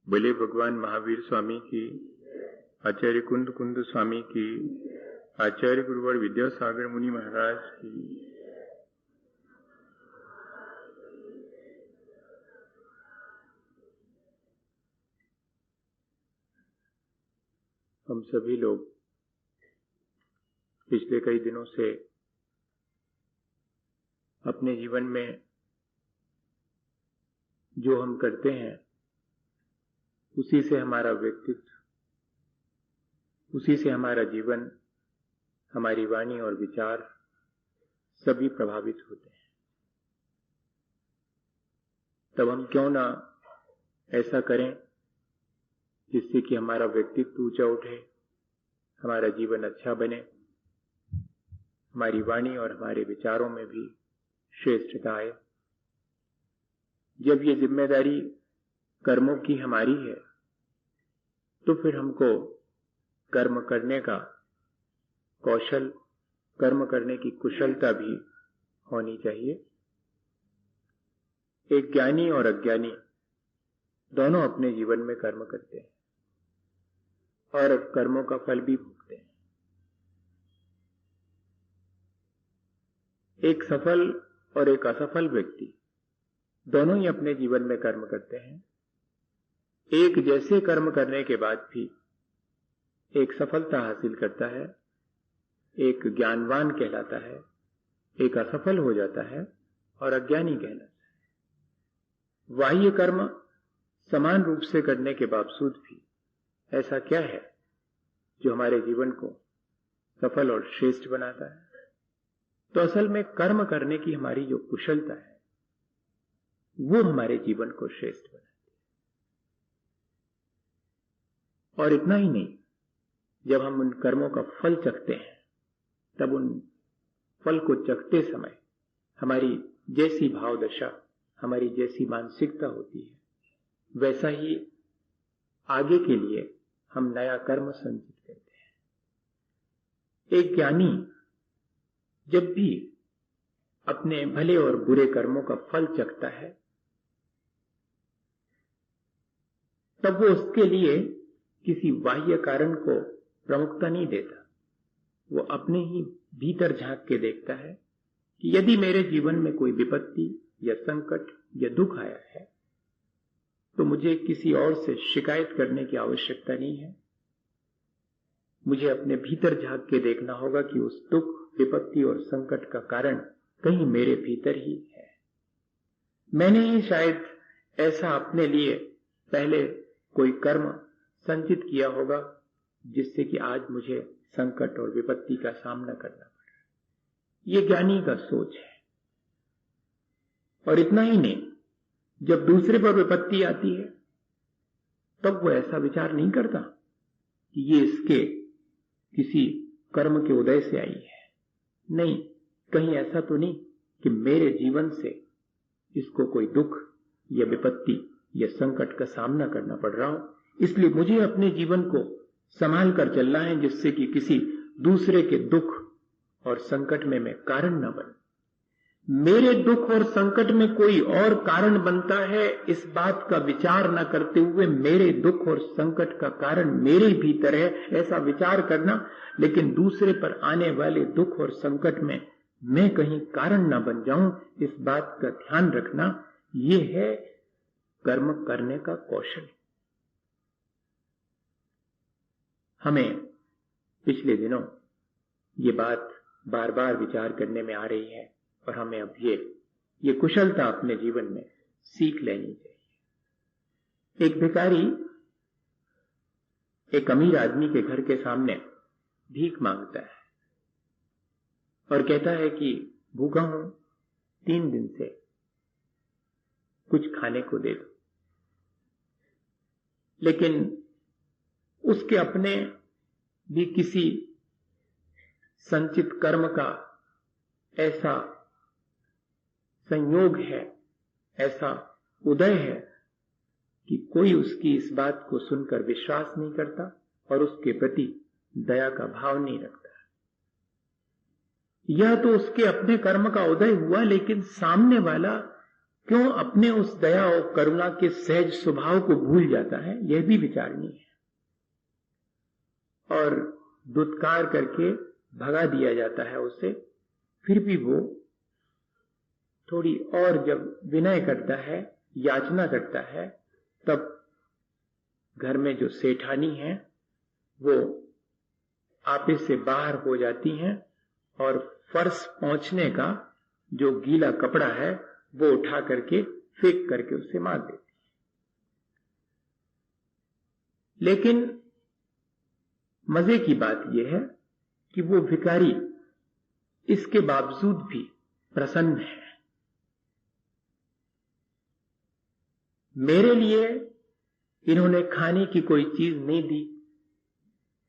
बोले भगवान महावीर स्वामी की, आचार्य कुंद कुंद स्वामी की, आचार्य गुरुवर विद्यासागर मुनि महाराज की। हम सभी लोग पिछले कई दिनों से अपने जीवन में जो हम करते हैं उसी से हमारा व्यक्तित्व, उसी से हमारा जीवन, हमारी वाणी और विचार सभी प्रभावित होते हैं। तब हम क्यों ना ऐसा करें जिससे कि हमारा व्यक्तित्व ऊंचा उठे, हमारा जीवन अच्छा बने, हमारी वाणी और हमारे विचारों में भी श्रेष्ठता आए। जब ये जिम्मेदारी कर्मों की हमारी है तो फिर हमको कर्म करने का कौशल, कर्म करने की कुशलता भी होनी चाहिए। एक ज्ञानी और अज्ञानी दोनों अपने जीवन में कर्म करते हैं और कर्मों का फल भी भोगते हैं। एक सफल और एक असफल व्यक्ति दोनों ही अपने जीवन में कर्म करते हैं। एक जैसे कर्म करने के बाद भी एक सफलता हासिल करता है, एक ज्ञानवान कहलाता है, एक असफल हो जाता है और अज्ञानी कहलाता है। बाह्य कर्म समान रूप से करने के बावजूद भी ऐसा क्या है जो हमारे जीवन को सफल और श्रेष्ठ बनाता है? तो असल में कर्म करने की हमारी जो कुशलता है वो हमारे जीवन को श्रेष्ठ बनाती है। और इतना ही नहीं, जब हम उन कर्मों का फल चखते हैं तब उन फल को चखते समय हमारी जैसी भाव दशा, हमारी जैसी मानसिकता होती है, वैसा ही आगे के लिए हम नया कर्म संचित करते हैं। एक ज्ञानी जब भी अपने भले और बुरे कर्मों का फल चखता है तब वो उसके लिए किसी बाह्य कारण को प्रमुखता नहीं देता। वो अपने ही भीतर झांक के देखता है कि यदि मेरे जीवन में कोई विपत्ति या संकट या दुख आया है तो मुझे किसी और से शिकायत करने की आवश्यकता नहीं है। मुझे अपने भीतर झांक के देखना होगा कि उस दुख, विपत्ति और संकट का कारण कहीं मेरे भीतर ही है। मैंने ही शायद ऐसा अपने लिए पहले कोई कर्म संचित किया होगा जिससे कि आज मुझे संकट और विपत्ति का सामना करना पड़ रहा है। ये ज्ञानी का सोच है। और इतना ही नहीं, जब दूसरे पर विपत्ति आती है तब वो ऐसा विचार नहीं करता कि ये इसके किसी कर्म के उदय से आई है। नहीं, कहीं ऐसा तो नहीं कि मेरे जीवन से इसको कोई दुख या विपत्ति या संकट का सामना करना पड़ रहा हो, इसलिए मुझे अपने जीवन को संभाल कर चलना है जिससे कि किसी दूसरे के दुख और संकट में मैं कारण न बनूं। मेरे दुख और संकट में कोई और कारण बनता है, इस बात का विचार न करते हुए मेरे दुख और संकट का कारण मेरे भीतर है, ऐसा विचार करना। लेकिन दूसरे पर आने वाले दुख और संकट में मैं कहीं कारण न बन जाऊं, इस बात का ध्यान रखना, ये है कर्म करने का कौशल। हमें पिछले दिनों ये बात बार बार विचार करने में आ रही है और हमें अब ये कुशलता अपने जीवन में सीख लेनी चाहिए। एक भिखारी एक अमीर आदमी के घर के सामने भीख मांगता है और कहता है कि भूखा हूं, 3 दिन से, कुछ खाने को दे दो। लेकिन उसके अपने भी किसी संचित कर्म का ऐसा संयोग है, ऐसा उदय है कि कोई उसकी इस बात को सुनकर विश्वास नहीं करता और उसके प्रति दया का भाव नहीं रखता। यह तो उसके अपने कर्म का उदय हुआ, लेकिन सामने वाला क्यों अपने उस दया और करुणा के सहज स्वभाव को भूल जाता है, यह भी विचारणीय है। और दुत्कार करके भगा दिया जाता है उसे, फिर भी वो थोड़ी और जब विनय करता है, याचना करता है, तब घर में जो सेठानी है वो आपे से बाहर हो जाती हैं और फर्श पहुंचने का जो गीला कपड़ा है वो उठा करके फेंक करके उसे मार देती है। लेकिन मजे की बात यह है कि वो भिखारी इसके बावजूद भी प्रसन्न है। मेरे लिए इन्होंने खाने की कोई चीज नहीं दी,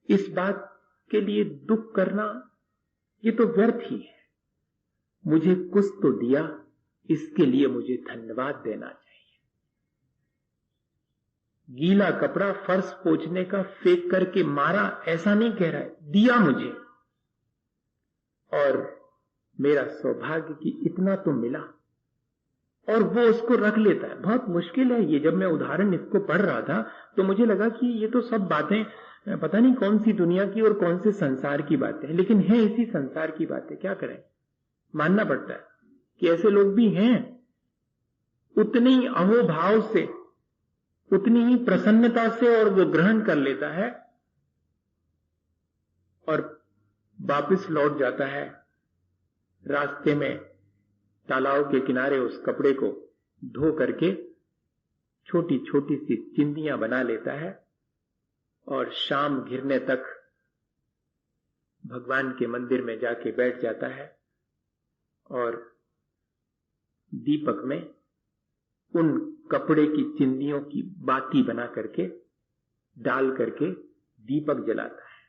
इस बात के लिए दुख करना ये तो व्यर्थ ही है। मुझे कुछ तो दिया, इसके लिए मुझे धन्यवाद देना चाहिए। गीला कपड़ा फर्श पोंछने का फेंक करके मारा ऐसा नहीं कह रहा है, दिया मुझे, और मेरा सौभाग्य कि इतना तो मिला, और वो उसको रख लेता है। बहुत मुश्किल है ये। जब मैं उदाहरण इसको पढ़ रहा था तो मुझे लगा कि ये तो सब बातें पता नहीं कौन सी दुनिया की और कौन से संसार की बातें हैं, लेकिन है इसी संसार की बातें। क्या करें, मानना पड़ता है कि ऐसे लोग भी हैं। उतने ही अहोभाव से, उतनी ही प्रसन्नता से और वो ग्रहण कर लेता है और वापस लौट जाता है। रास्ते में तालाब के किनारे उस कपड़े को धो करके छोटी छोटी सी चिंदियां बना लेता है और शाम घिरने तक भगवान के मंदिर में जाके बैठ जाता है और दीपक में उन कपड़े की चिंदियों की बाती बना करके डाल करके दीपक जलाता है।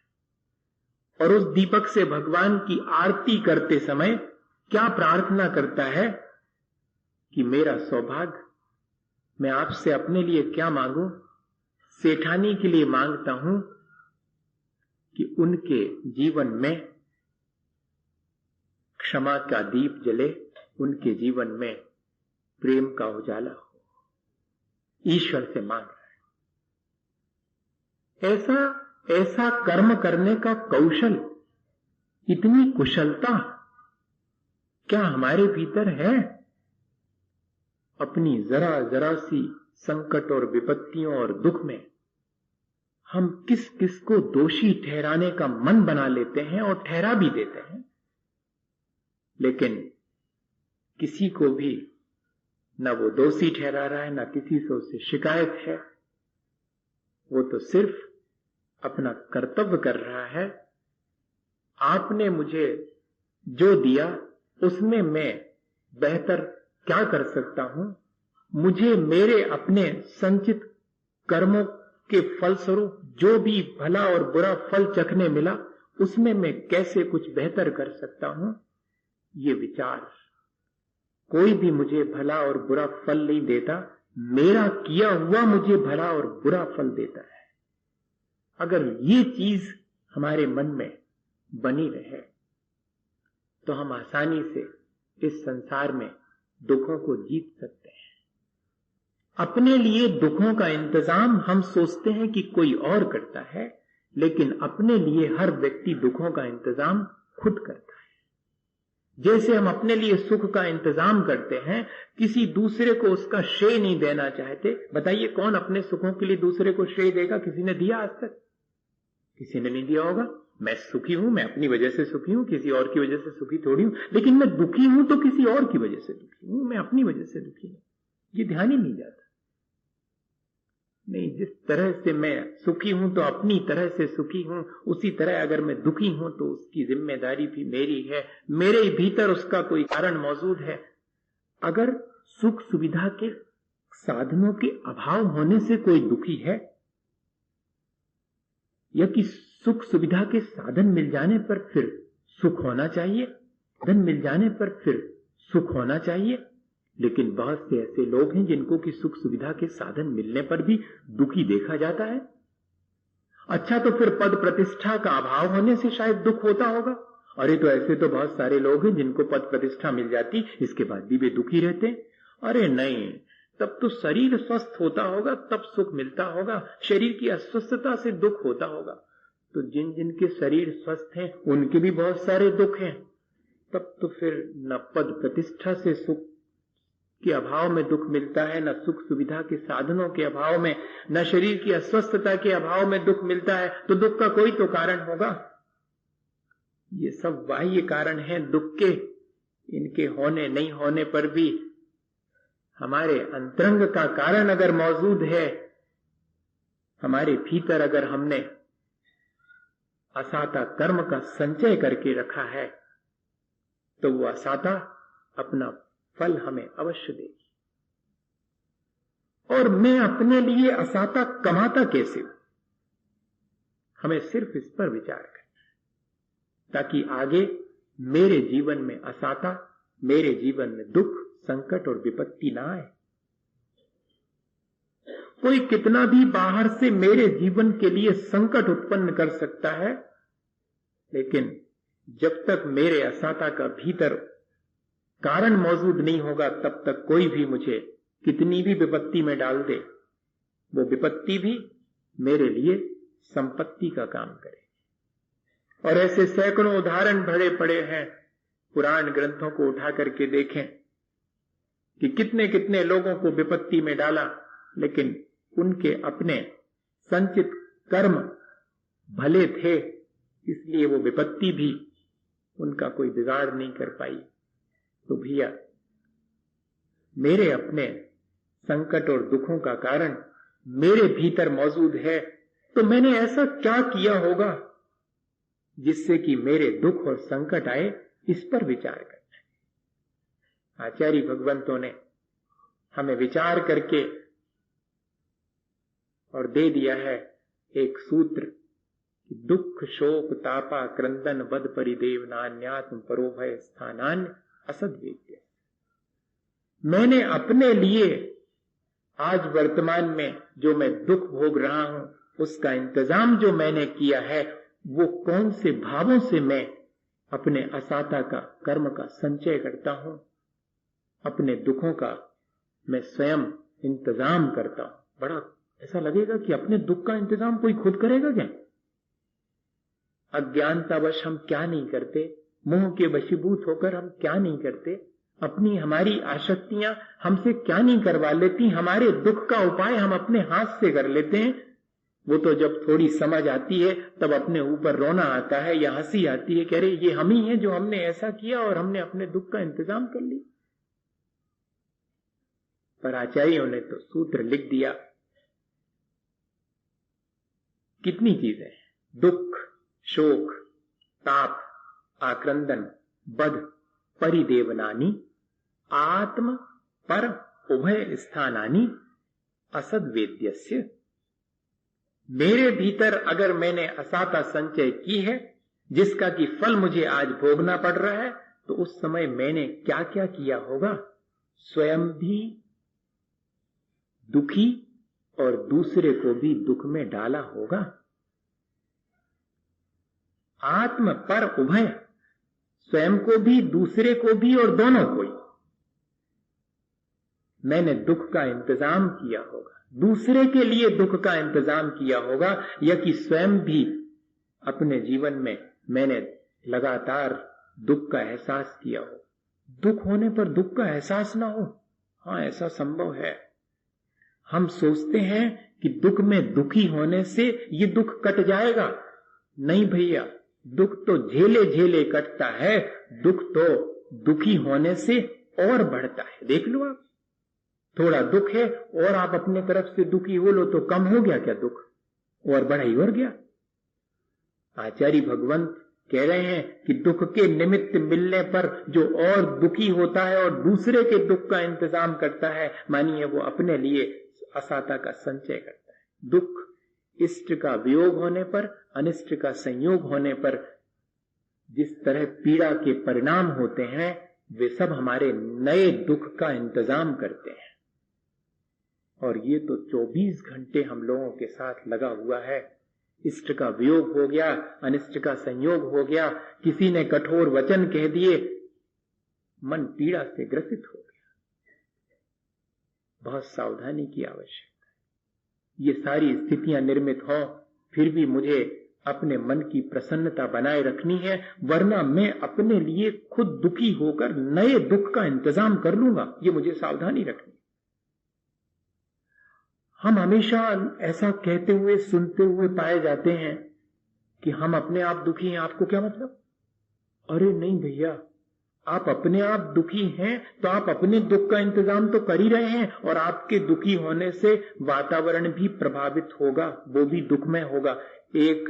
और उस दीपक से भगवान की आरती करते समय क्या प्रार्थना करता है कि मेरा सौभाग्य, मैं आपसे अपने लिए क्या मांगू, सेठानी के लिए मांगता हूं कि उनके जीवन में क्षमा का दीप जले, उनके जीवन में प्रेम का उजाला हो। ईश्वर से मांग रहा है। ऐसा कर्म करने का कौशल, इतनी कुशलता क्या हमारे भीतर है? अपनी जरा जरा सी संकट और विपत्तियों और दुख में हम किस किस को दोषी ठहराने का मन बना लेते हैं और ठहरा भी देते हैं, लेकिन किसी को भी न वो दोषी ठहरा रहा है, न किसी से उससे शिकायत है। वो तो सिर्फ अपना कर्तव्य कर रहा है। आपने मुझे जो दिया उसमें मैं बेहतर क्या कर सकता हूं, मुझे मेरे अपने संचित कर्मों के फलस्वरूप जो भी भला और बुरा फल चखने मिला उसमें मैं कैसे कुछ बेहतर कर सकता हूं, ये विचार। कोई भी मुझे भला और बुरा फल नहीं देता, मेरा किया हुआ मुझे भला और बुरा फल देता है। अगर ये चीज हमारे मन में बनी रहे तो हम आसानी से इस संसार में दुखों को जीत सकते हैं। अपने लिए दुखों का इंतजाम हम सोचते हैं कि कोई और करता है, लेकिन अपने लिए हर व्यक्ति दुखों का इंतजाम खुद करता है। जैसे हम अपने लिए सुख का इंतजाम करते हैं, किसी दूसरे को उसका श्रेय नहीं देना चाहते। बताइए कौन अपने सुखों के लिए दूसरे को श्रेय देगा? किसी ने दिया आज तक? किसी ने नहीं दिया होगा। मैं सुखी हूं, मैं अपनी वजह से सुखी हूं, किसी और की वजह से सुखी थोड़ी हूं। लेकिन मैं दुखी हूं तो किसी और की वजह से दुखी हूं, मैं अपनी वजह से दुखी हूं। ये ध्यान ही नहीं जाता। नहीं, जिस तरह से मैं सुखी हूं तो अपनी तरह से सुखी हूं, उसी तरह अगर मैं दुखी हूं तो उसकी जिम्मेदारी भी मेरी है। मेरे भीतर उसका कोई कारण मौजूद है। अगर सुख सुविधा के साधनों के अभाव होने से कोई दुखी है, या कि सुख सुविधा के साधन मिल जाने पर फिर सुख होना चाहिए, धन मिल जाने पर फिर सुख होना चाहिए। लेकिन बहुत से ऐसे लोग हैं जिनको कि सुख सुविधा के साधन मिलने पर भी दुखी देखा जाता है। अच्छा, तो फिर पद प्रतिष्ठा का अभाव होने से शायद दुख होता होगा। अरे तो ऐसे तो बहुत सारे लोग हैं जिनको पद प्रतिष्ठा मिल जाती, इसके बाद भी वे दुखी रहते हैं। अरे नहीं, तब तो शरीर स्वस्थ होता होगा, तब सुख मिलता होगा, शरीर की अस्वस्थता से दुख होता होगा। तो जिन जिनके शरीर स्वस्थ हैं उनके भी बहुत सारे दुख हैं, तब तो फिर न पद प्रतिष्ठा से सुख के अभाव में दुख मिलता है, न सुख सुविधा के साधनों के अभाव में, न शरीर की अस्वस्थता के अभाव में दुख मिलता है। तो दुख का कोई तो कारण होगा। ये सब बाह्य कारण हैं दुख के। इनके होने नहीं होने पर भी हमारे अंतरंग का कारण अगर मौजूद है, हमारे भीतर अगर हमने असाता कर्म का संचय करके रखा है, तो वो असाता अपना फल हमें अवश्य देगी। और मैं अपने लिए असाता कमाता कैसे हूं, हमें सिर्फ इस पर विचार करें, ताकि आगे मेरे जीवन में असाता, मेरे जीवन में दुख, संकट और विपत्ति ना आए। कोई कितना भी बाहर से मेरे जीवन के लिए संकट उत्पन्न कर सकता है, लेकिन जब तक मेरे असाता का भीतर कारण मौजूद नहीं होगा, तब तक कोई भी मुझे कितनी भी विपत्ति में डाल दे, वो विपत्ति भी मेरे लिए संपत्ति का काम करे। और ऐसे सैकड़ों उदाहरण भरे पड़े हैं। पुराण ग्रंथों को उठा करके देखें कि कितने कितने लोगों को विपत्ति में डाला, लेकिन उनके अपने संचित कर्म भले थे, इसलिए वो विपत्ति भी उनका कोई बिगाड़ नहीं कर पाई। तो भैया, मेरे अपने संकट और दुखों का कारण मेरे भीतर मौजूद है, तो मैंने ऐसा क्या किया होगा जिससे कि मेरे दुख और संकट आए, इस पर विचार करना है। आचार्य भगवंतों ने हमें विचार करके और दे दिया है एक सूत्र, दुख शोक तापा क्रंदन बद परिदेव नान्यात्म परोभय स्थानान्य असद्वेद्य। मैंने अपने लिए आज वर्तमान में जो मैं दुख भोग रहा हूं, उसका इंतजाम जो मैंने किया है, वो कौन से भावों से मैं अपने असाता का कर्म का संचय करता हूं, अपने दुखों का मैं स्वयं इंतजाम करता हूं। बड़ा ऐसा लगेगा कि अपने दुख का इंतजाम कोई खुद करेगा क्या? अज्ञानतावश हम क्या नहीं करते, मोह के वशीभूत होकर हम क्या नहीं करते, अपनी हमारी आसक्तियां हमसे क्या नहीं करवा लेती, हमारे दुख का उपाय हम अपने हाथ से कर लेते हैं। वो तो जब थोड़ी समझ आती है तब अपने ऊपर रोना आता है या हंसी आती है कि अरे ये हम ही हैं जो हमने ऐसा किया और हमने अपने दुख का इंतजाम कर लिया। पर आचार्यों ने तो सूत्र लिख दिया, कितनी चीजें, दुख शोक ताप आक्रंदन बध परिदेवनानि आत्म पर उभय स्थानानि असद्वेद्यस्य। मेरे भीतर अगर मैंने असाता संचय की है, जिसका कि फल मुझे आज भोगना पड़ रहा है, तो उस समय मैंने क्या क्या किया होगा, स्वयं भी दुखी और दूसरे को भी दुख में डाला होगा। आत्म पर उभय, स्वयं को भी दूसरे को भी और दोनों को ही मैंने दुख का इंतजाम किया होगा, दूसरे के लिए दुख का इंतजाम किया होगा, या कि स्वयं भी अपने जीवन में मैंने लगातार दुख का एहसास किया हो। दुख होने पर दुख का एहसास ना हो, हाँ ऐसा संभव है। हम सोचते हैं कि दुख में दुखी होने से ये दुख कट जाएगा। नहीं भैया, दुख तो झेले झेले कटता है, दुख तो दुखी होने से और बढ़ता है। देख लो आप, थोड़ा दुख है और आप अपने तरफ से दुखी हो लो तो कम हो गया क्या दुख, और बढ़ा ही और गया। आचार्य भगवंत कह रहे हैं कि दुख के निमित्त मिलने पर जो और दुखी होता है और दूसरे के दुख का इंतजाम करता है, मानिए वो अपने लिए असाता का संचय करता है। दुख इष्ट का वियोग होने पर, अनिष्ट का संयोग होने पर जिस तरह पीड़ा के परिणाम होते हैं, वे सब हमारे नए दुख का इंतजाम करते हैं। और ये तो 24 घंटे हम लोगों के साथ लगा हुआ है। इष्ट का वियोग हो गया, अनिष्ट का संयोग हो गया, किसी ने कठोर वचन कह दिए, मन पीड़ा से ग्रसित हो गया। बहुत सावधानी की आवश्यकता है। ये सारी स्थितियां निर्मित हों, फिर भी मुझे अपने मन की प्रसन्नता बनाए रखनी है, वरना मैं अपने लिए खुद दुखी होकर नए दुख का इंतजाम कर लूंगा। ये मुझे सावधानी रखनी। हम हमेशा ऐसा कहते हुए सुनते हुए पाए जाते हैं कि हम अपने आप दुखी हैं। आपको क्या मतलब? अरे नहीं भैया, आप अपने आप दुखी हैं तो आप अपने दुख का इंतजाम तो कर ही रहे हैं, और आपके दुखी होने से वातावरण भी प्रभावित होगा, वो भी दुखमय होगा। एक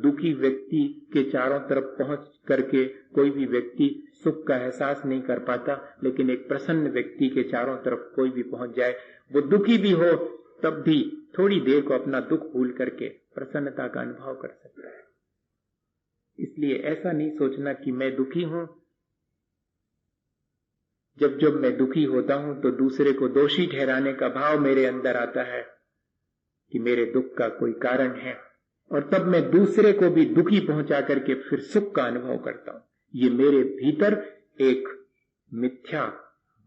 दुखी व्यक्ति के चारों तरफ पहुंच करके कोई भी व्यक्ति सुख का एहसास नहीं कर पाता, लेकिन एक प्रसन्न व्यक्ति के चारों तरफ कोई भी पहुंच जाए, वो दुखी भी हो तब भी थोड़ी देर को अपना दुख भूल करके प्रसन्नता का अनुभव कर सकता है। इसलिए ऐसा नहीं सोचना कि मैं दुखी हूं। जब जब मैं दुखी होता हूं तो दूसरे को दोषी ठहराने का भाव मेरे अंदर आता है कि मेरे दुख का कोई कारण है, और तब मैं दूसरे को भी दुखी पहुंचा करके फिर सुख का अनुभव करता हूं। ये मेरे भीतर एक मिथ्या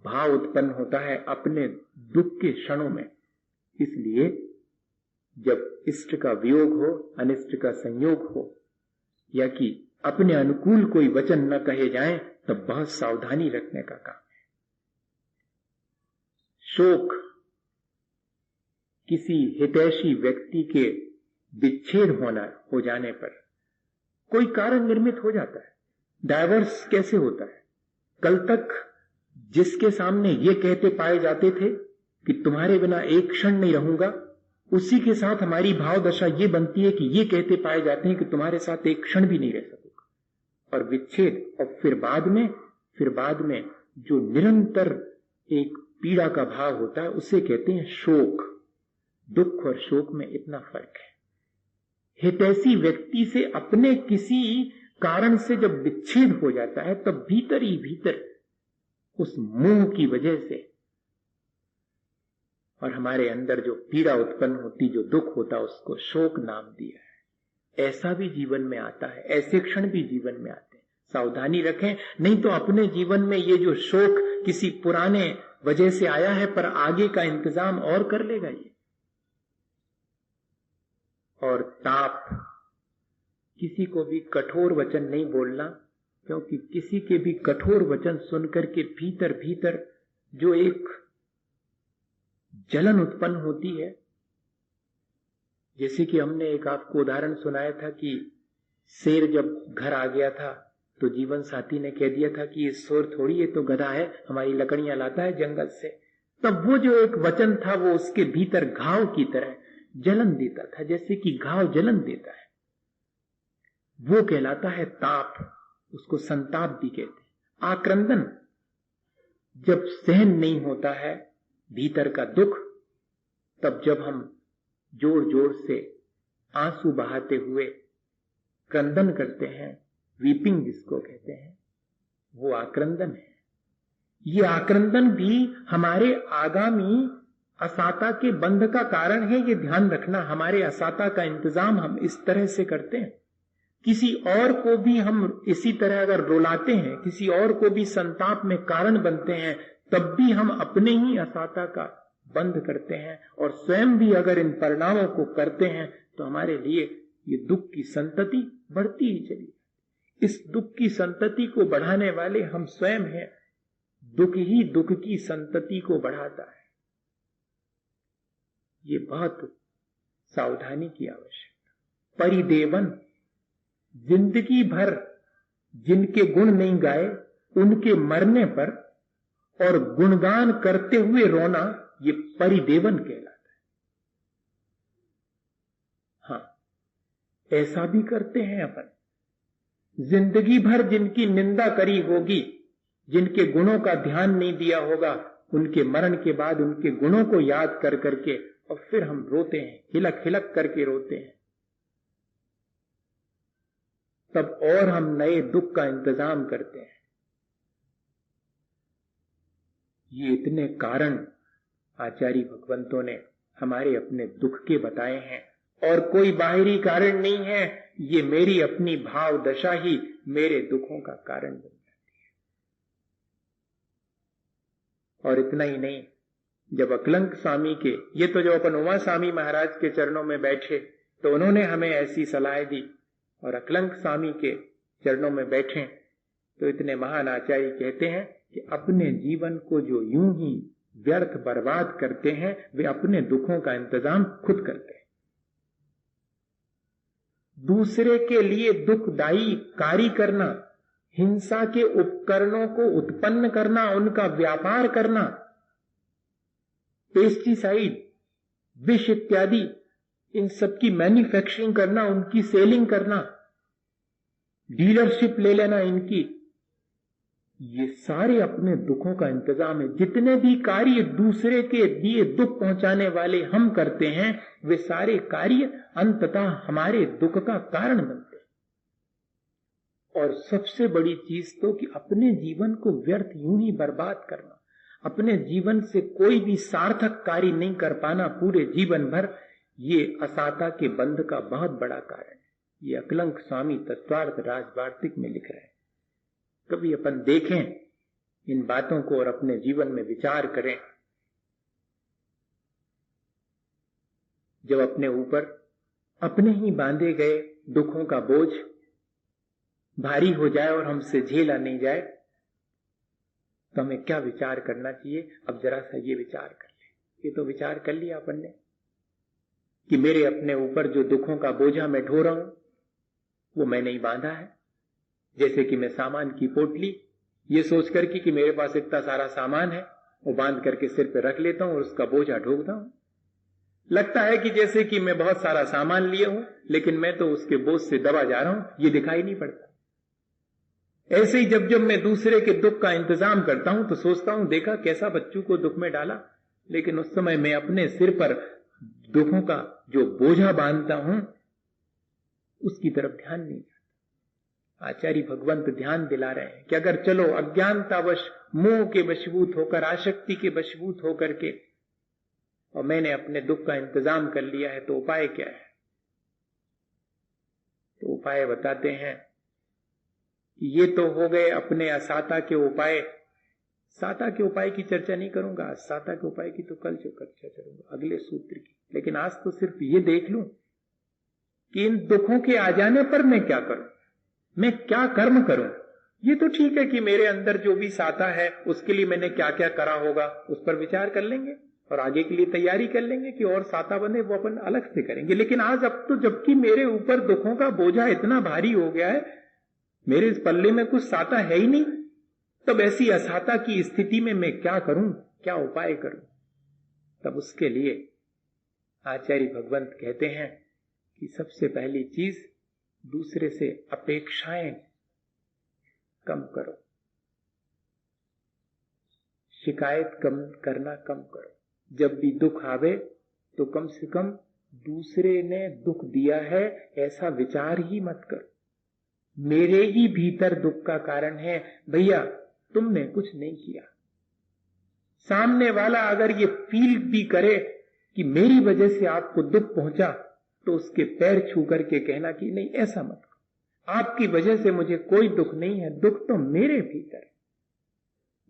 भाव उत्पन्न होता है अपने दुख के क्षणों में। इसलिए जब इष्ट का वियोग हो, अनिष्ट का संयोग हो, या कि अपने अनुकूल कोई वचन न कहे जाएं, तब बहुत सावधानी रखने का काम है। शोक किसी हितैषी व्यक्ति के विच्छेद हो जाने पर कोई कारण निर्मित हो जाता है। डाइवर्स कैसे होता है? कल तक जिसके सामने ये कहते पाए जाते थे कि तुम्हारे बिना एक क्षण नहीं रहूंगा, उसी के साथ हमारी भाव दशा ये बनती है कि ये कहते पाए जाते हैं कि तुम्हारे साथ एक क्षण भी नहीं रह सकूंगा। और विच्छेद, और फिर बाद में जो निरंतर एक पीड़ा का भाव होता है, उसे कहते हैं शोक। दुख और शोक में इतना फर्क है। हितैषी व्यक्ति से अपने किसी कारण से जब विच्छेद हो जाता है, तब भीतर ही भीतर उस मोह की वजह से और हमारे अंदर जो पीड़ा उत्पन्न होती, जो दुख होता, उसको शोक नाम दिया है। ऐसा भी जीवन में आता है, ऐसे क्षण भी जीवन में आते हैं। सावधानी रखें, नहीं तो अपने जीवन में ये जो शोक किसी पुराने वजह से आया है, पर आगे का इंतजाम और कर लेगा ये। और ताप, किसी को भी कठोर वचन नहीं बोलना, क्योंकि किसी के भी कठोर वचन सुनकर के भीतर भीतर जो एक जलन उत्पन्न होती है, जैसे कि हमने एक आपको उदाहरण सुनाया था कि शेर जब घर आ गया था तो जीवन साथी ने कह दिया था कि ये शेर थोड़ी, ये तो गधा है, हमारी लकड़ियां लाता है जंगल से। तब वो जो एक वचन था वो उसके भीतर घाव की तरह जलन देता था, जैसे कि घाव जलन देता है। वो कहलाता है ताप, उसको संताप भी कहते हैं। आक्रंदन, जब सहन नहीं होता है भीतर का दुख, तब जब हम जोर जोर से आंसू बहाते हुए क्रंदन करते हैं, वीपिंग जिसको कहते हैं, वो आक्रंदन है। ये आक्रंदन भी हमारे आगामी असाता के बंध का कारण है। ये ध्यान रखना, हमारे असाता का इंतजाम हम इस तरह से करते हैं। किसी और को भी हम इसी तरह अगर रुलाते हैं, किसी और को भी संताप में कारण बनते हैं, तब भी हम अपने ही असाता का बंध करते हैं। और स्वयं भी अगर इन परिणामों को करते हैं तो हमारे लिए ये दुख की संतति बढ़ती ही चली। इस दुख की संतति को बढ़ाने वाले हम स्वयं हैं। दुख ही दुख की संतति को बढ़ाता है। ये बहुत सावधानी की आवश्यकता। परिदेवन, जिंदगी भर जिनके गुण नहीं गाए उनके मरने पर और गुणगान करते हुए रोना, ये परिदेवन कहलाता है। हाँ, ऐसा भी करते हैं अपन। जिंदगी भर जिनकी निंदा करी होगी, जिनके गुणों का ध्यान नहीं दिया होगा, उनके मरण के बाद उनके गुणों को याद कर करके और फिर हम रोते हैं, हिलक हिलक करके रोते हैं। तब और हम नए दुख का इंतजाम करते हैं। ये इतने कारण आचार्य भगवंतों ने हमारे अपने दुख के बताए हैं, और कोई बाहरी कारण नहीं है। ये मेरी अपनी भाव दशा ही मेरे दुखों का कारण बन जाती है। और इतना ही नहीं, जब अकलंक स्वामी के, ये तो जो अपन उमा स्वामी महाराज के चरणों में बैठे तो उन्होंने हमें ऐसी सलाह दी, और अकलंक स्वामी के चरणों में बैठे तो इतने महान आचार्य कहते हैं कि अपने जीवन को जो यूं ही व्यर्थ बर्बाद करते हैं वे अपने दुखों का इंतजाम खुद करते हैं। दूसरे के लिए दुखदायी कार्य करना, हिंसा के उपकरणों को उत्पन्न करना, उनका व्यापार करना, पेस्टिसाइड, विष इत्यादि, इन सब की मैन्युफैक्चरिंग करना, उनकी सेलिंग करना, डीलरशिप ले लेना इनकी, ये सारे अपने दुखों का इंतजाम है। जितने भी कार्य दूसरे के लिए दुख पहुंचाने वाले हम करते हैं वे सारे कार्य अंततः हमारे दुख का कारण बनते हैं। और सबसे बड़ी चीज तो कि अपने जीवन को व्यर्थ यूं ही बर्बाद करना, अपने जीवन से कोई भी सार्थक कार्य नहीं कर पाना पूरे जीवन भर, ये असाता के बंध का बहुत बड़ा कारण है। ये अकलंक स्वामी तत्वार्थ राजवार्तिक में लिख रहे हैं। कभी अपन देखें इन बातों को और अपने जीवन में विचार करें। जब अपने ऊपर अपने ही बांधे गए दुखों का बोझ भारी हो जाए और हमसे झेला नहीं जाए तो हमें क्या विचार करना चाहिए? अब जरा सा ये विचार कर ले। ये तो विचार कर लिया अपन ने कि मेरे अपने ऊपर जो दुखों का बोझा मैं ढो रहा हूं वो मैंने ही बांधा है। जैसे कि मैं सामान की पोटली ये सोच करके कि मेरे पास इतना सारा सामान है वो बांध करके सिर पे रख लेता हूं और उसका बोझा ढोकता हूं। लगता है कि जैसे कि मैं बहुत सारा सामान लिए हूं, लेकिन मैं तो उसके बोझ से दबा जा रहा हूं, ये दिखाई नहीं पड़ता। ऐसे ही जब जब मैं दूसरे के दुख का इंतजाम करता हूं तो सोचता हूं देखा कैसा बच्चों को दुख में डाला, लेकिन उस समय मैं अपने सिर पर दुखों का जो बोझा बांधता हूं उसकी तरफ ध्यान नहीं जाता। आचार्य भगवंत ध्यान दिला रहे हैं कि अगर चलो अज्ञानतावश मोह के वशीभूत होकर, आसक्ति के वशीभूत होकर के और मैंने अपने दुख का इंतजाम कर लिया है तो उपाय क्या है? तो उपाय बताते हैं कि ये तो हो गए अपने असाता के उपाय। साता के उपाय की चर्चा नहीं करूंगा, साता के उपाय की तो कल चर्चा करूंगा अगले सूत्र की। लेकिन आज तो सिर्फ ये देख लूं कि इन दुखों के आ जाने पर मैं क्या करूं, मैं क्या कर्म करूं। ये तो ठीक है कि मेरे अंदर जो भी साता है उसके लिए मैंने क्या क्या करा होगा, उस पर विचार कर लेंगे और आगे के लिए तैयारी कर लेंगे कि और साता बने वो अपन अलग से करेंगे। लेकिन आज अब तो जबकि मेरे ऊपर दुखों का बोझा इतना भारी हो गया है, मेरे इस पल्ले में कुछ साता है ही नहीं, तब ऐसी असाता की स्थिति में मैं क्या करूं, क्या उपाय करूं? तब उसके लिए आचार्य भगवंत कहते हैं कि सबसे पहली चीज दूसरे से अपेक्षाएं कम करो, शिकायत कम करना कम करो। जब भी दुख आवे तो कम से कम दूसरे ने दुख दिया है ऐसा विचार ही मत करो। मेरे ही भीतर दुख का कारण है, भैया तुमने कुछ नहीं किया। सामने वाला अगर ये फील भी करे कि मेरी वजह से आपको दुख पहुंचा तो उसके पैर छू करके कहना कि नहीं ऐसा मत करो, आपकी वजह से मुझे कोई दुख नहीं है, दुख तो मेरे भीतर है,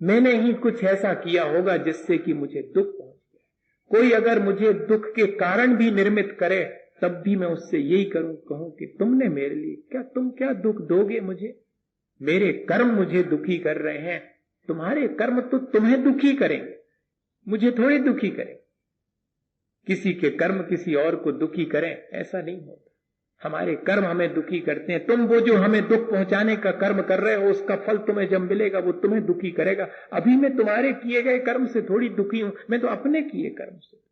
मैंने ही कुछ ऐसा किया होगा जिससे कि मुझे दुख पहुंच गया। कोई अगर मुझे दुख के कारण भी निर्मित करे तब भी मैं उससे यही कहूं कि तुमने मेरे लिए तुम क्या दुख दोगे मुझे, मेरे कर्म मुझे दुखी कर रहे हैं, तुम्हारे कर्म तो तुम्हें दुखी करेंगे, मुझे थोड़ी दुखी करेंगे। किसी के कर्म किसी और को दुखी करें ऐसा नहीं होता, हमारे कर्म हमें दुखी करते हैं। तुम वो जो हमें दुख पहुंचाने का कर्म कर रहे हो उसका फल तुम्हें जब मिलेगा वो तुम्हें दुखी करेगा। अभी मैं तुम्हारे किए गए कर्म से थोड़ी दुखी हूं, मैं तो अपने किए कर्म से।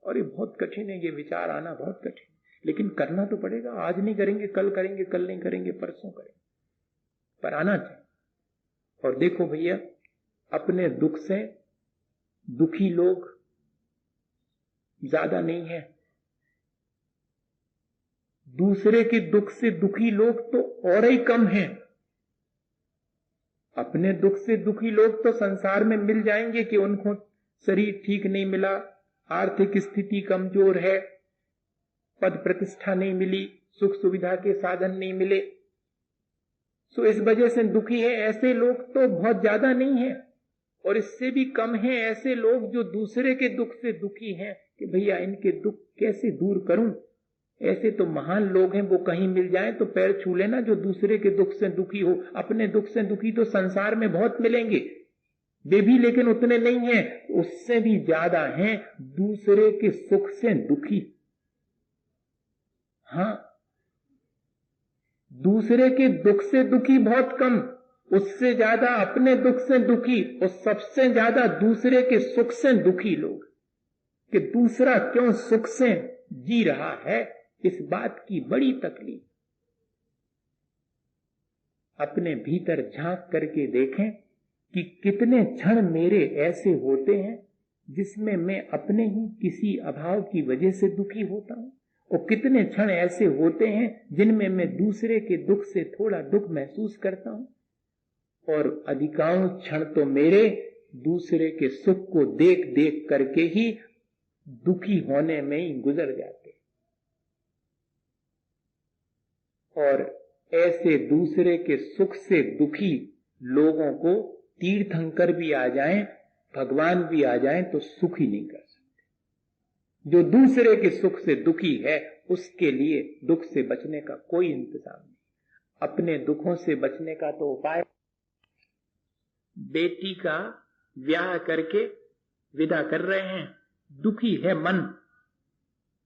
और ये बहुत कठिन है, ये विचार आना बहुत कठिन, लेकिन करना तो पड़ेगा। आज नहीं करेंगे कल करेंगे, कल नहीं करेंगे परसों करेंगे, पर आना चाहिए। और देखो भैया, अपने दुख से दुखी लोग ज्यादा नहीं है, दूसरे के दुख से दुखी लोग तो और ही कम हैं। अपने दुख से दुखी लोग तो संसार में मिल जाएंगे कि उनको शरीर ठीक नहीं मिला, आर्थिक स्थिति कमजोर है, पद प्रतिष्ठा नहीं मिली, सुख सुविधा के साधन नहीं मिले, सो इस वजह से दुखी है। ऐसे लोग तो बहुत ज्यादा नहीं है, और इससे भी कम हैं ऐसे लोग जो दूसरे के दुख से दुखी हैं कि भैया इनके दुख कैसे दूर करूं। ऐसे तो महान लोग हैं, वो कहीं मिल जाएं तो पैर छू लेना, जो दूसरे के दुख से दुखी हो। अपने दुख से दुखी तो संसार में बहुत मिलेंगे, वे भी लेकिन उतने नहीं हैं, उससे भी ज्यादा हैं दूसरे के सुख से दुखी। हाँ, दूसरे के दुख से दुखी बहुत कम, उससे ज्यादा अपने दुख से दुखी, और सबसे ज्यादा दूसरे के सुख से दुखी लोग, कि दूसरा क्यों सुख से जी रहा है, इस बात की बड़ी तकलीफ। अपने भीतर झांक करके देखें कि कितने क्षण मेरे ऐसे होते हैं जिसमें मैं अपने ही किसी अभाव की वजह से दुखी होता हूं, और कितने क्षण ऐसे होते हैं जिनमें मैं दूसरे के दुख से थोड़ा दुख महसूस करता हूं, और अधिकांश क्षण तो मेरे दूसरे के सुख को देख देख करके ही दुखी होने में ही गुजर जाते। और ऐसे दूसरे के सुख से दुखी लोगों को तीर्थंकर भी आ जाएं, भगवान भी आ जाएं, तो सुख ही नहीं कर सकते। जो दूसरे के सुख से दुखी है उसके लिए दुख से बचने का कोई इंतजाम नहीं। अपने दुखों से बचने का तो उपाय, बेटी का ब्याह करके विदा कर रहे हैं, दुखी है मन,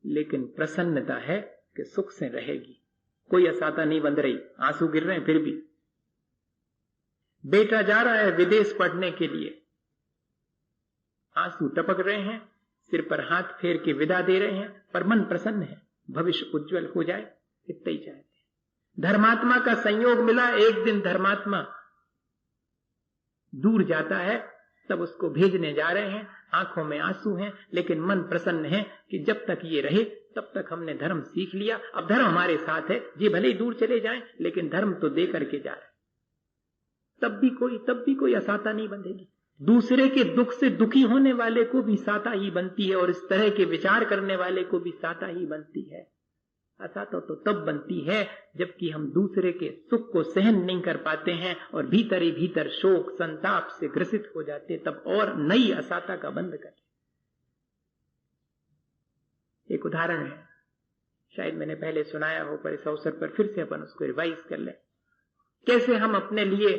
लेकिन प्रसन्नता है कि सुख से रहेगी, कोई असाता नहीं बंध रही, आंसू गिर रहे हैं फिर भी। बेटा जा रहा है विदेश पढ़ने के लिए, आंसू टपक रहे हैं, सिर पर हाथ फेर के विदा दे रहे हैं, पर मन प्रसन्न है, भविष्य उज्जवल हो जाए, इतना ही चाहते हैं। धर्मात्मा का संयोग मिला, एक दिन धर्मात्मा दूर जाता है, तब उसको भेजने जा रहे हैं, आंखों में आंसू हैं, लेकिन मन प्रसन्न है कि जब तक ये रहे तब तक हमने धर्म सीख लिया, अब धर्म हमारे साथ है, जी भले ही दूर चले जाएं लेकिन धर्म तो दे करके जा रहे। तब भी कोई असाता नहीं बंधेगी। दूसरे के दुख से दुखी होने वाले को भी साता ही बनती है, और इस तरह के विचार करने वाले को भी साता ही बनती है। असाता तो तब बनती है जबकि हम दूसरे के सुख को सहन नहीं कर पाते हैं और भीतर ही भीतर शोक संताप से ग्रसित हो जाते, तब और नई असाता का बंध कर। एक उदाहरण है, शायद मैंने पहले सुनाया हो, पर इस अवसर पर फिर से अपन उसको रिवाइज कर लें। कैसे हम अपने लिए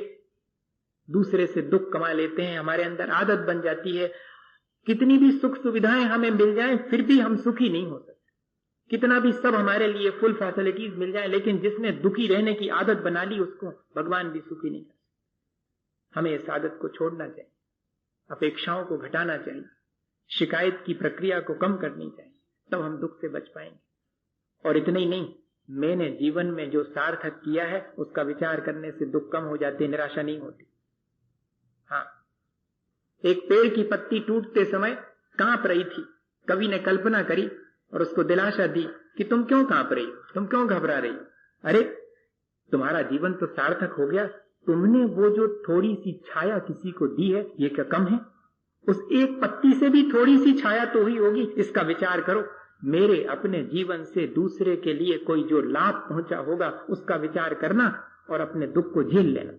दूसरे से दुख कमा लेते हैं, हमारे अंदर आदत बन जाती है, कितनी भी सुख सुविधाएं हमें मिल जाएं फिर भी हम सुखी नहीं हो सकते, कितना भी सब हमारे लिए फुल फैसिलिटीज मिल जाए, लेकिन जिसने दुखी रहने की आदत बना ली उसको भगवान भी सुखी नहीं कर सकते। हमें इस आदत को छोड़ना चाहिए, अपेक्षाओं को घटाना चाहिए, शिकायत की प्रक्रिया को कम करनी चाहिए, तब हम दुख से बच पाएंगे। और इतना ही नहीं, मैंने जीवन में जो सार्थक किया है उसका विचार करने से दुख कम हो जाते, निराशा नहीं होती। हाँ, एक पेड़ की पत्ती टूटते समय कांप रही थी, कवि ने कल्पना करी और उसको दिलासा दी कि तुम क्यों कांप रही हो, तुम क्यों घबरा रही हो, अरे तुम्हारा जीवन तो सार्थक हो गया, तुमने वो जो थोड़ी सी छाया किसी को दी है, ये क्या कम है? उस एक पत्ती से भी थोड़ी सी छाया तो हुई होगी, इसका विचार करो। मेरे अपने जीवन से दूसरे के लिए कोई जो लाभ पहुंचा होगा उसका विचार करना और अपने दुख को झेल लेना,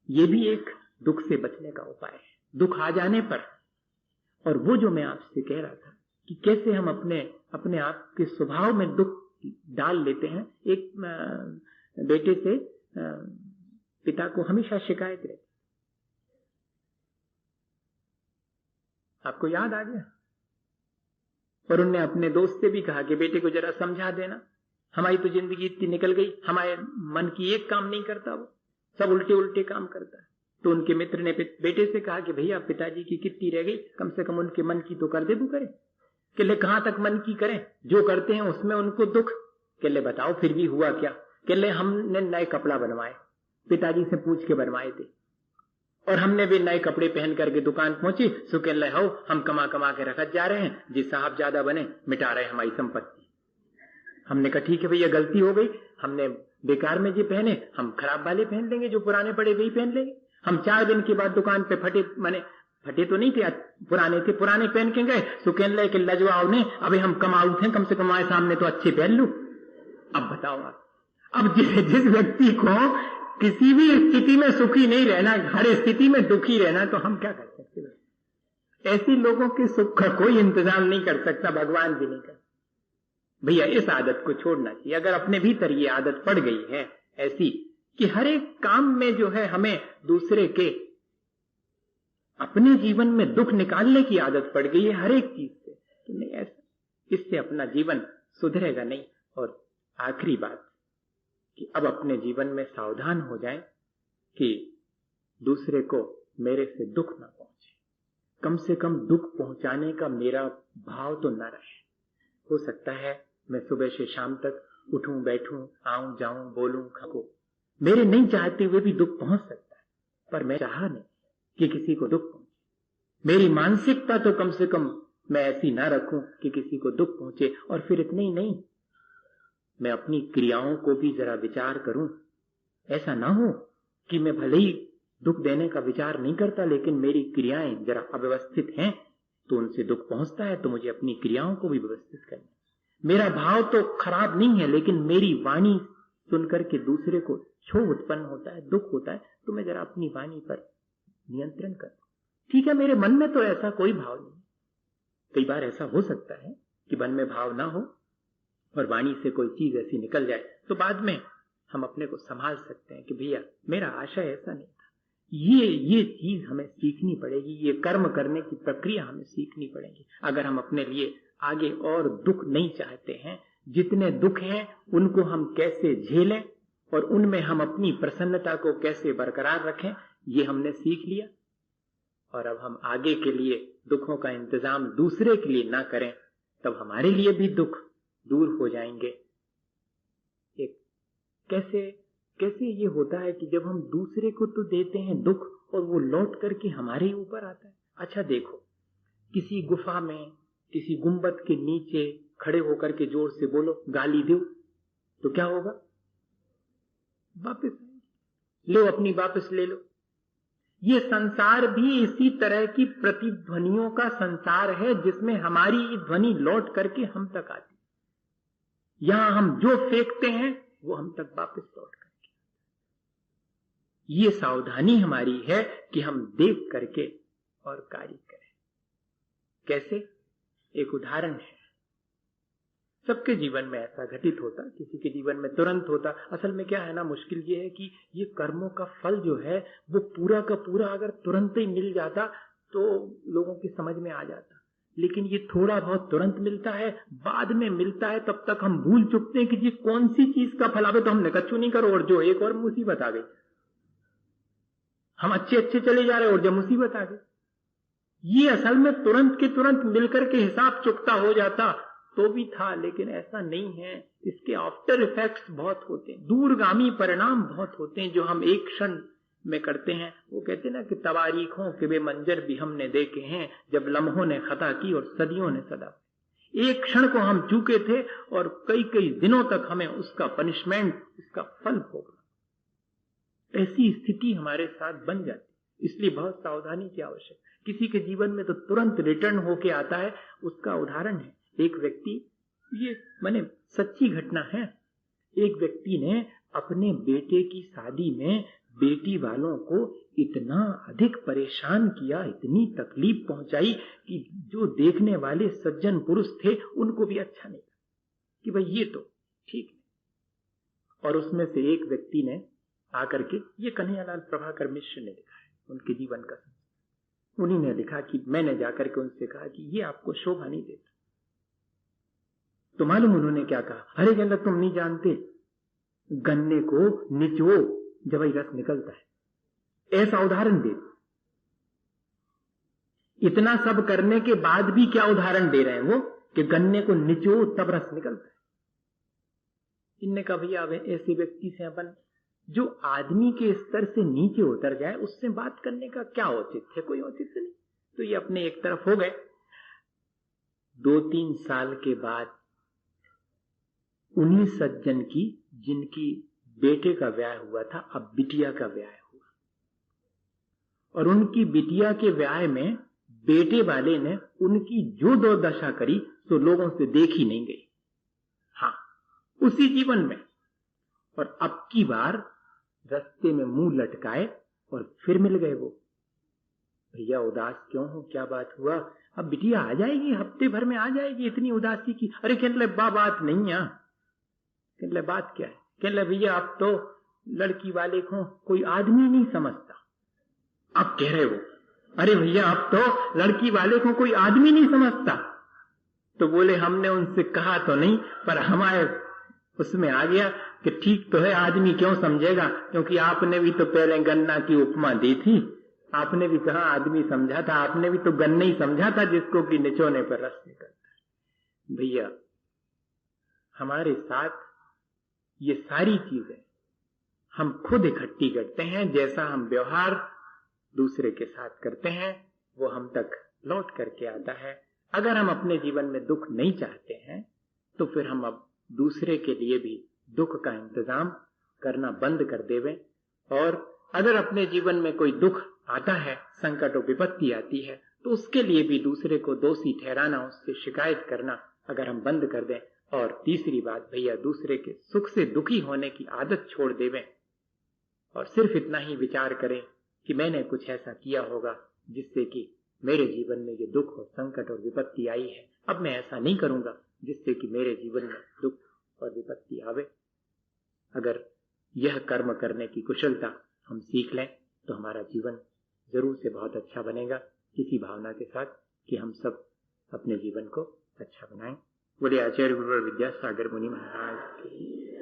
ये भी एक दुख से बचने का उपाय है, दुख आ जाने पर। और वो जो मैं आपसे कह रहा था कि कैसे हम अपने आप के स्वभाव में दुख डाल लेते हैं। एक बेटे से पिता को हमेशा शिकायत रहती, आपको याद आ गया? और उनने अपने दोस्त से भी कहा कि बेटे को जरा समझा देना, हमारी तो जिंदगी इतनी निकल गई, हमारे मन की एक काम नहीं करता, वो सब उल्टे उल्टे काम करता है। तो उनके मित्र ने बेटे से कहा कि भैया पिताजी की कितनी रह गई, कम से कम उनके मन की तो कर दे, तू करे। कहले कहां तक मन की करें, जो करते हैं उसमें उनको दुख। कहले बताओ फिर भी हुआ क्या? कहले हमने नए कपड़ा बनवाए, पिताजी से पूछ के बनवाए थे, और हमने भी नए कपड़े पहन करके दुकान पहुंची, सो कहले हो हम कमा कमा के रखत जा रहे हैं, जी साहब ज्यादा बने मिटा रहे हमारी संपत्ति। हमने कहा ठीक है भैया गलती हो गई, हमने बेकार में जी पहने, हम खराब वाले पहन लेंगे, जो पुराने पड़े वही पहन लेंगे। हम 4 दिन के बाद दुकान पे फटे तो नहीं थे, पुराने थे, पुराने पहन के गए, सो कहने कि लजवाओ ने अभी हम कमाऊ थे, कम से कम सामने तो अच्छे पहन लू। अब बताओ आप, अब जिस व्यक्ति को किसी भी स्थिति में सुखी नहीं रहना, हर स्थिति में दुखी रहना, तो हम क्या कर सकते हैं? ऐसे लोगों के सुख का कोई इंतजाम नहीं कर सकता, भगवान भी नहीं कर। भैया इस आदत को छोड़ना चाहिए। अगर अपने भीतर ये आदत पड़ गई है ऐसी कि हर एक काम में जो है हमें दूसरे के, अपने जीवन में दुख निकालने की आदत पड़ गई है हर एक चीज से, तो नहीं, ऐसा इससे अपना जीवन सुधरेगा नहीं। और आखिरी बात कि अब अपने जीवन में सावधान हो जाएं कि दूसरे को मेरे से दुख ना पहुंचे, कम से कम दुख पहुंचाने का मेरा भाव तो न रहे। हो सकता है मैं सुबह से शाम तक उठूं बैठूं, आऊं जाऊं, बोलूं खाऊं, मेरे नहीं चाहते हुए भी दुख पहुंच सकता है, पर मैं चाहा नहीं कि किसी को दुख पहुंचे। मेरी मानसिकता तो कम से कम मैं ऐसी ना रखूं कि किसी को दुख पहुंचे। और फिर इतना ही नहीं, मैं अपनी क्रियाओं को भी जरा विचार करूं। ऐसा ना हो कि मैं भले ही दुख देने का विचार नहीं करता, लेकिन मेरी क्रियाएं जरा अव्यवस्थित हैं तो उनसे दुख पहुंचता है, तो मुझे अपनी क्रियाओं को भी व्यवस्थित करना। मेरा भाव तो खराब नहीं है, लेकिन मेरी वाणी सुनकर के दूसरे को क्षोभ उत्पन्न होता है, दुख होता है, तो मैं जरा अपनी वाणी पर नियंत्रण कर। ठीक है, मेरे मन में तो ऐसा कोई भाव नहीं। कई बार ऐसा हो सकता है कि मन में भाव ना हो और वाणी से कोई चीज ऐसी निकल जाए, तो बाद में हम अपने को संभाल सकते हैं कि भैया मेरा आशय ऐसा नहीं था। ये चीज हमें सीखनी पड़ेगी, ये कर्म करने की प्रक्रिया हमें सीखनी पड़ेगी। अगर हम अपने लिए आगे और दुख नहीं चाहते हैं, जितने दुख हैं उनको हम कैसे झेलें और उनमें हम अपनी प्रसन्नता को कैसे बरकरार रखें, ये हमने सीख लिया। और अब हम आगे के लिए दुखों का इंतजाम दूसरे के लिए ना करें, तब हमारे लिए भी दुख दूर हो जाएंगे। एक कैसे ये होता है कि जब हम दूसरे को तो देते हैं दुख और वो लौट करके हमारे ही ऊपर आता है। अच्छा देखो, किसी गुफा में, किसी गुंबद के नीचे खड़े होकर के जोर से बोलो, गाली दो, तो क्या होगा? वापस लो, अपनी वापस ले लो। ये संसार भी इसी तरह की प्रतिध्वनियों का संसार है, जिसमें हमारी ध्वनि लौट करके हम तक आती है। यहां हम जो फेंकते हैं वो हम तक वापस लौट करके। ये सावधानी हमारी है कि हम देख करके और कार्य करें। कैसे? एक उदाहरण है। सबके जीवन में ऐसा घटित होता, किसी के जीवन में तुरंत होता। असल में क्या है ना, मुश्किल ये है कि ये कर्मों का फल जो है वो पूरा का पूरा अगर तुरंत ही मिल जाता तो लोगों की समझ में आ जाता, लेकिन ये थोड़ा बहुत तुरंत मिलता है, बाद में मिलता है, तब तक हम भूल चुकते हैं कि जी कौन सी चीज का फल आवे तो हमने कच्चू नहीं करो, और जो एक और मुसीबत आ गई, हम अच्छे चले जा रहे और जब मुसीबत आ गई। ये असल में तुरंत के तुरंत मिलकर के हिसाब चुकता हो जाता तो भी था, लेकिन ऐसा नहीं है। इसके आफ्टर इफेक्ट्स बहुत होते हैं, दूरगामी परिणाम बहुत होते हैं जो हम एक क्षण में करते हैं। वो कहते हैं ना कि तवारीखों के वे मंजर भी हमने देखे हैं, जब लम्हों ने खता की और सदियों ने सदा। एक क्षण को हम चूके थे और कई दिनों तक हमें उसका पनिशमेंट, उसका फल भोगना। ऐसी स्थिति हमारे साथ बन जाती, इसलिए बहुत सावधानी की आवश्यकता। किसी के जीवन में तो तुरंत रिटर्न होके आता है। उसका उदाहरण है एक व्यक्ति, ये माने सच्ची घटना है। एक व्यक्ति ने अपने बेटे की शादी में बेटी वालों को इतना अधिक परेशान किया, इतनी तकलीफ पहुंचाई कि जो देखने वाले सज्जन पुरुष थे उनको भी अच्छा नहीं लगा कि भाई ये तो ठीक है। और उसमें से एक व्यक्ति ने आकर के, ये कन्हैयालाल प्रभाकर मिश्र ने लिखा है उनके जीवन का, उन्हीं ने लिखा कि मैंने जाकर के उनसे कहा कि ये आपको शोभा नहीं देता। तो मालूम उन्होंने क्या कहा? अरे कहना तुम नहीं जानते, गन्ने को निचो जब रस निकलता है। ऐसा उदाहरण दे। इतना सब करने के बाद भी क्या उदाहरण दे रहे हैं वो कि गन्ने को निचो तब रस निकलता है। इनने कहा भैया ऐसे व्यक्ति से अपन, जो आदमी के स्तर से नीचे उतर जाए, उससे बात करने का क्या औचित्य है? कोई औचित्य नहीं। तो ये अपने एक तरफ हो गए। 2-3 साल के बाद उन्हीं सज्जन की, जिनकी बेटे का ब्याह हुआ था, अब बिटिया का ब्याह हुआ, और उनकी बिटिया के ब्याह में बेटे वाले ने उनकी जो दुर्दशा करी तो लोगों से देखी नहीं गई। हाँ, उसी जीवन में। और अब की बार रास्ते में मुंह लटकाए और फिर मिल गए वो। भैया उदास क्यों हो, क्या बात हुआ? अब बिटिया आ जाएगी, हफ्ते भर में आ जाएगी, इतनी उदासी की? अरे कहने बात नहीं है। कहने बात क्या है? कहने भैया अब तो लड़की वाले को कोई आदमी नहीं समझता। अब कह रहे हो? अरे भैया अब तो लड़की वाले को कोई आदमी नहीं समझता। तो बोले हमने उनसे कहा तो नहीं, पर हमारे उसमें आ गया कि ठीक तो है, आदमी क्यों समझेगा, क्योंकि आपने भी तो पहले गन्ना की उपमा दी थी, आपने भी कहा आदमी समझा था, आपने भी तो गन्ना ही समझा था जिसको कि निचोने पर रस निकलता है। भैया हमारे साथ ये सारी चीजें हम खुद इकट्ठी करते हैं। जैसा हम व्यवहार दूसरे के साथ करते हैं वो हम तक लौट करके आता है। अगर हम अपने जीवन में दुख नहीं चाहते हैं तो फिर हम अब दूसरे के लिए भी दुख का इंतजाम करना बंद कर देवें। और अगर अपने जीवन में कोई दुख आता है, संकट और विपत्ति आती है, तो उसके लिए भी दूसरे को दोषी ठहराना, उससे शिकायत करना अगर हम बंद कर दें। और तीसरी बात भैया, दूसरे के सुख से दुखी होने की आदत छोड़ देवें और सिर्फ इतना ही विचार करें कि मैंने कुछ ऐसा किया होगा जिससे कि मेरे जीवन में ये दुख और संकट और विपत्ति आई है। अब मैं ऐसा नहीं करूंगा जिससे कि मेरे जीवन में दुख और विपत्ति आवे। अगर यह कर्म करने की कुशलता हम सीख लें तो हमारा जीवन जरूर से बहुत अच्छा बनेगा, इसी भावना के साथ कि हम सब अपने जीवन को अच्छा बनाएं। बोले आचार्य गुरुवर विद्यासागर मुनि महाराज की।